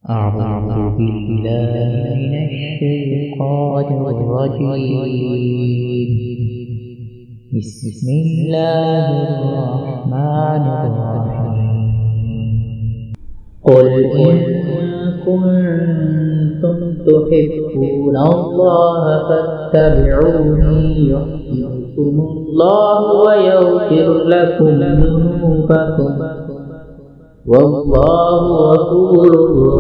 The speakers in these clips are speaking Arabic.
أعوذ بالله من الشيطان الرجيم. بسم الله الرحمن الرحيم. قل إن كنتم تحبون الله فاتبعوني يحببكم الله ويغفر لكم ذنوبكم والله غفور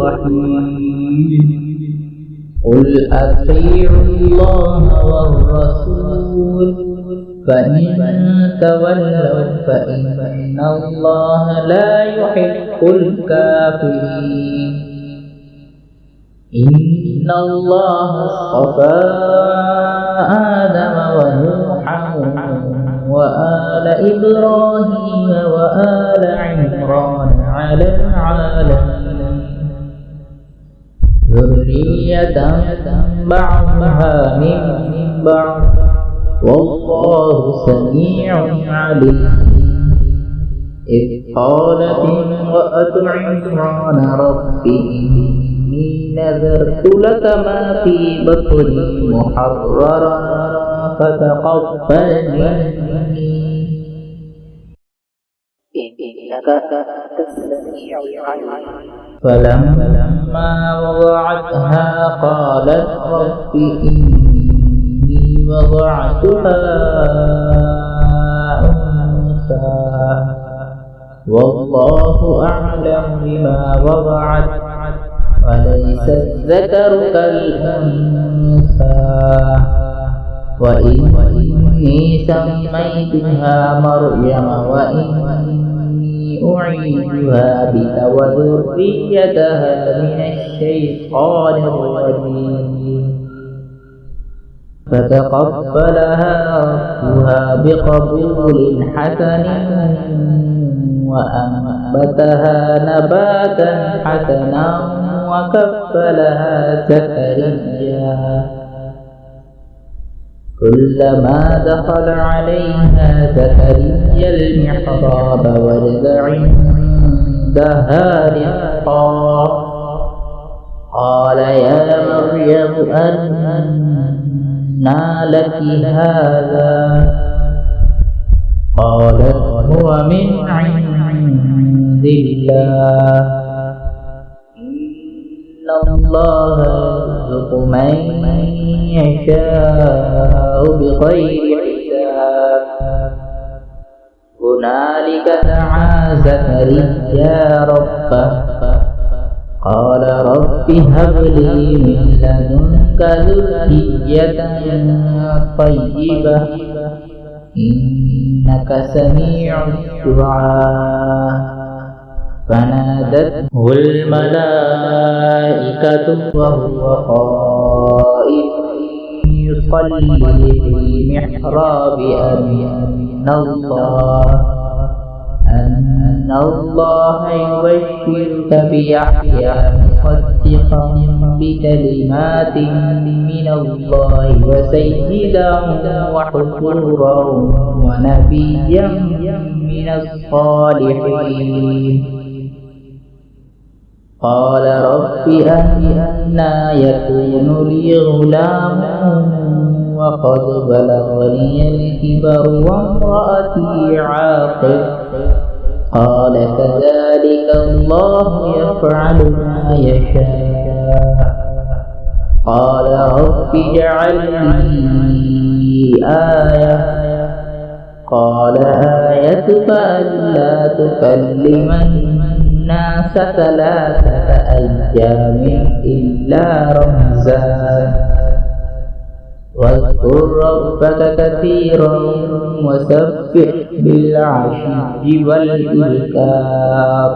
رحيم. قل أطيعوا الله والرسول فإن تولوا فإن الله لا يحب الكافرين. إن الله اصطفى آدم ونوحا وآل إبراهيم وآل عمران على العالمين ذرية بعضها من بعض والله سميع عليم. إذ قالت امرأة عمران رب إني نذرت لك ما في بطني محررا فتقبل مني إنك أنت السميع العليم. فلما وضعتها قالت رب إني وضعتها أنثى والله أعلم بما وضعت وليس الذكر كالأنثى وإني سميتها مريم وإني أعيذها بك وذريتها من الشيطان الرجيم. فتقبلها ربها بقبول حسن وأنبتها نباتا حسنا وكفلها زكريا كلما دخل عليها زكريا المحراب وجد عندها رزقا قال يا مريم أنى لك هذا قالت هو من عند الله إن الله يرزق من يشاء بغير حساب. هنالك دعا زكريا ربه قال رب هب لي من لدنك ذرية طيبة إنك سميع الدعاء. فنادته الملائكة وهو قائم يصلي في المحراب أن الله يبشرك بيحيى مصدقا بكلمات من الله وسيدا وحصورا ونبيا من الصالحين. قال رب أنى يكون لي غلام وقد بلغني الكبر وامرأتي عاقر قال كذلك الله يفعل ما يشاء. قال رب اجعل لي آية قال آيتك ألا تكلم الناس 3 أيام إلا رمزا واذكر ربك كثيرا وسبح بالعشي والإبكار.